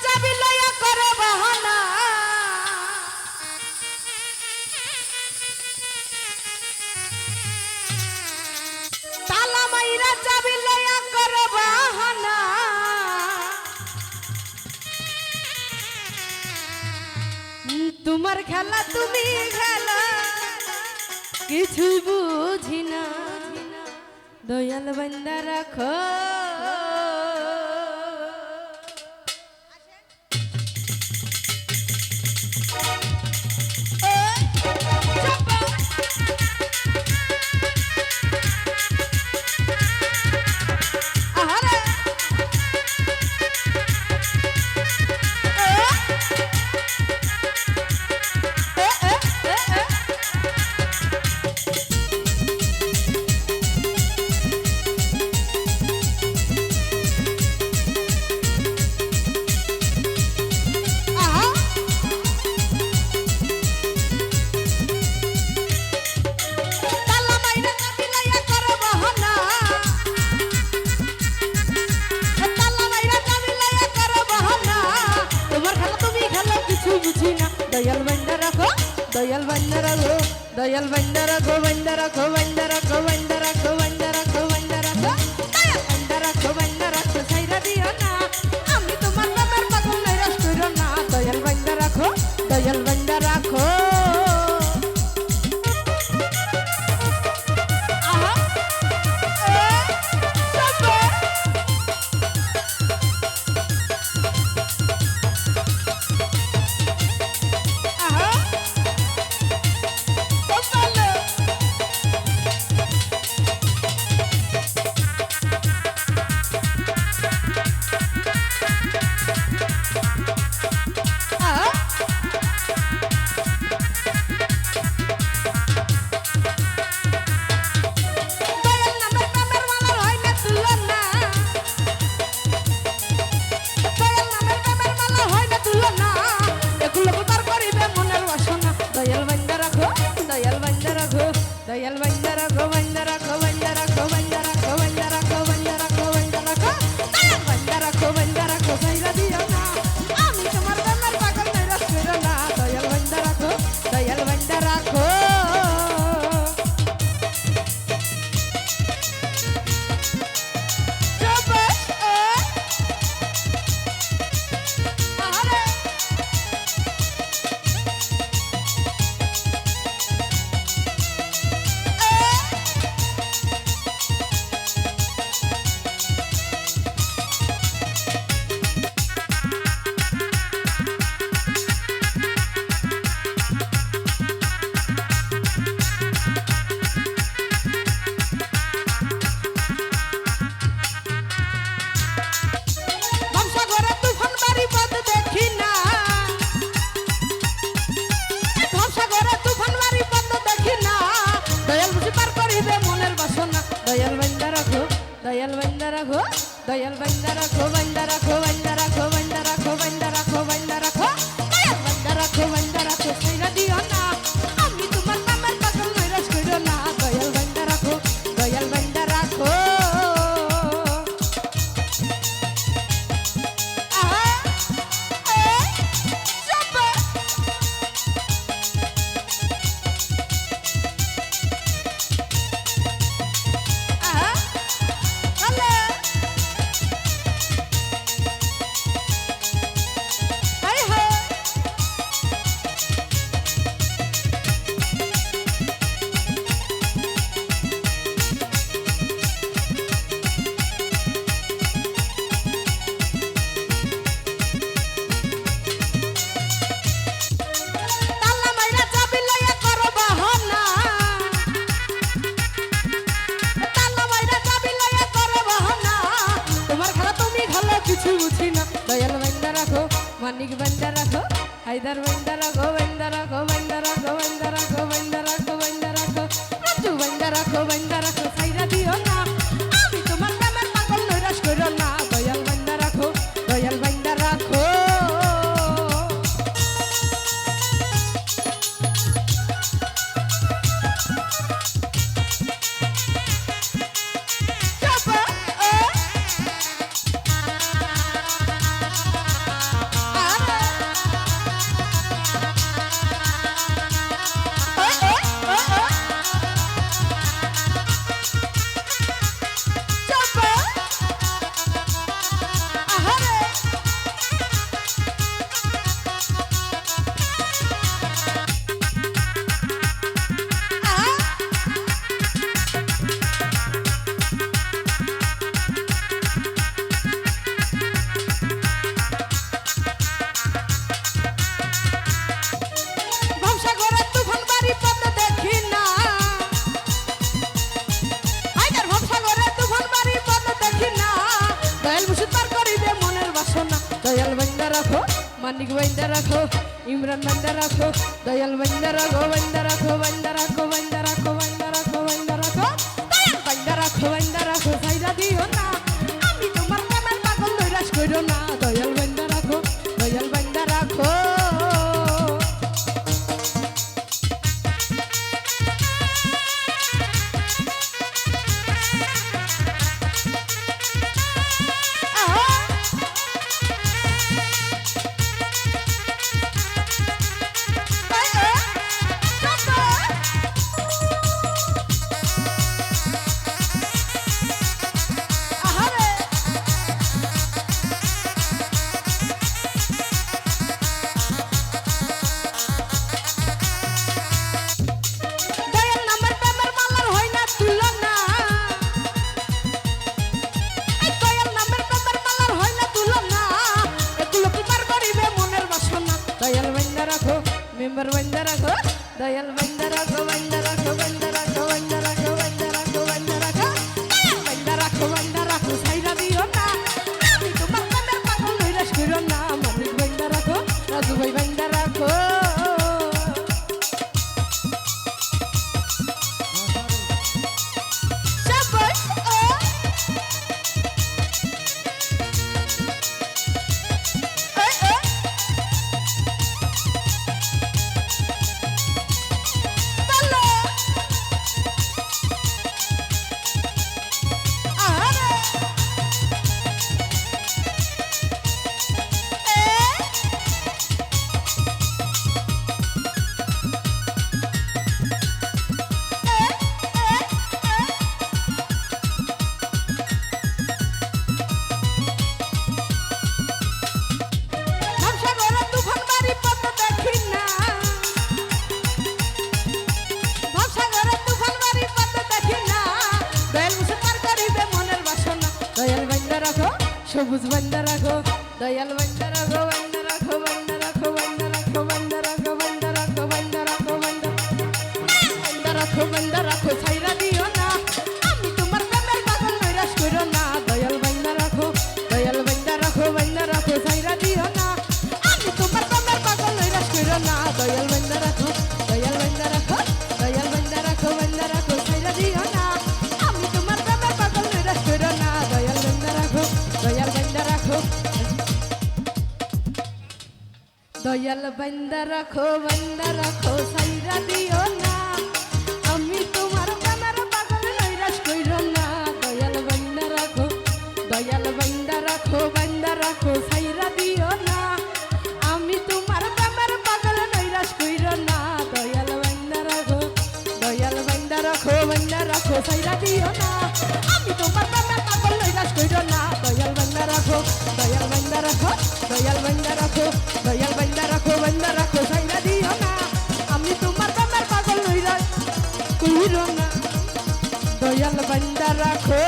চাবি লইয়া করে বাহানা তালা মাইরা চাবি লইয়া করে বাহানা তোমার খেলা তুমি খেলা কিছুই বুঝি না দয়াল বান্দা রাখো दयाल बंदा रखो दयाल बंदा रखो दयाल बंदा रखो बंदा रखो बंदा रखो बंदा रखो बंदा रखो बंदा रखो दयाल बंदा रखो बंदा रखो साइरा दियो ना आमी तुम्हार नामेर पागल नैराश करो ना दयाल बंदा रखो दयाल बंदा रखो दयाल बंदा रखो बंदा रखो बंदा रखो बंदा रखो बंदा रखो बंदा रखो बंदा रखो दयाल बंदा रखो बंदा रखो साइरा दियो ना आमी तुम्हार नामेर पागल नैराश करो ना दयाल बंदा रखो दयाल बंदा रखो दयाल बंदा रखो दयाल बंदा रखो दयाल बंदा रखो बंदा रखो बंदा रखो बंदा रखो बंदा रखो बंदा रखो दयाल बंदा रखो बंदा रखो साइरा दियो ना आमी तुम्हार नामेर पागल नैराश करो ना दयाल बंदा रखो दयाल बंदा रखो दयाल बंदा रखो मानिक बंदा रखो हैदर बंदा रखो बंदा रखो बंदा रखो बंदा रखो बंदा रखो बंदा रखो राजू बंदा रखो बंदा रखो साइरा दियो ना आमी तुम्हार नामेर पागल नैराश करो ना दयाल बंदा रखो दयाल बंदा रखो মানিক বাইন্দা রাখো ইমরান বাইন্দা রাখো দয়াল বাইন্দা রাখো বাইন্দা রাখো বাইন্দা রাখো বাইন্দা রাখো বাইন্দা রাখো বাইন্দা রাখো দয়াল বাইন্দা রাখো বাইন্দা রাখো সাইরা দিও না আমি তোমার প্রেমের পাগল নৈরাশ কইরো না দয়াল বাইন্দা রাখো দয়াল বাইন্দা রাখো মেম্বার বাইন্দা রাখো দয়াল বাইন্দা রাখো বাইন্দা রাখো বাইন্দা রাখো বাইন্দা রাখো বাইন্দা রাখো বাইন্দা রাখো বাইন্দা রাখো বাইন্দা রাখো সাইরা দিও না আমি তোমার প্রেমের পাগল নৈরাশ কইরো না মানিক বাইন্দা রাখো রাজু ভাই বাইন্দা রাখো সবুজ বান্দা রাখো দয়াল বান্দা রাখো বান্দা রাখো বান্দা রাখো বান্দা রাখো বান্দা রাখো বান্দা রাখো বান্দা রাখো বান্দা রাখো বান্দা রাখো ছাইরা দিও না আমি তোমার প্রেমের পাগল নৈরাশ কইরো না দয়াল বান্দা রাখো বান্দা রাখো ছাইরা দিও না আমি তোমার প্রেমের পাগল নৈরাশ কইরো না দয়াল বান্দা রাখো দয়াল বান্দা রাখো দয়াল বান্দা রাখো বান্দা রাখো ছাইরা দিও না আমি তোমার প্রেমের পাগল নৈরাশ কইরো না দয়াল বান্দা রাখো দয়াল বান্দা রাখো দয়াল বান্দা রাখো বান্দা রাখো সাইরা দিও না আমি তোমার প্রেমের পাগল নৈরাশ কইরো না দয়াল বান্দা রাখো বান্দা রাখো সাইরা দিও না আমি তোমার প্রেমের পাগল নৈরাশ কইরো না দয়াল বান্দা রাখো বান্দা রাখো সাইরা দিও না আমি তোমার প্রেমের পাগল নৈরাশ কইরো না দয়াল বান্দা রাখো বান্দা রাখো দয়াল বান্দা রাখো বান্দা রাখো সাইরা দিও না আমি তোমার প্রেমের পাগল নৈরাশ কইরো না দয়াল বান্দা রাখো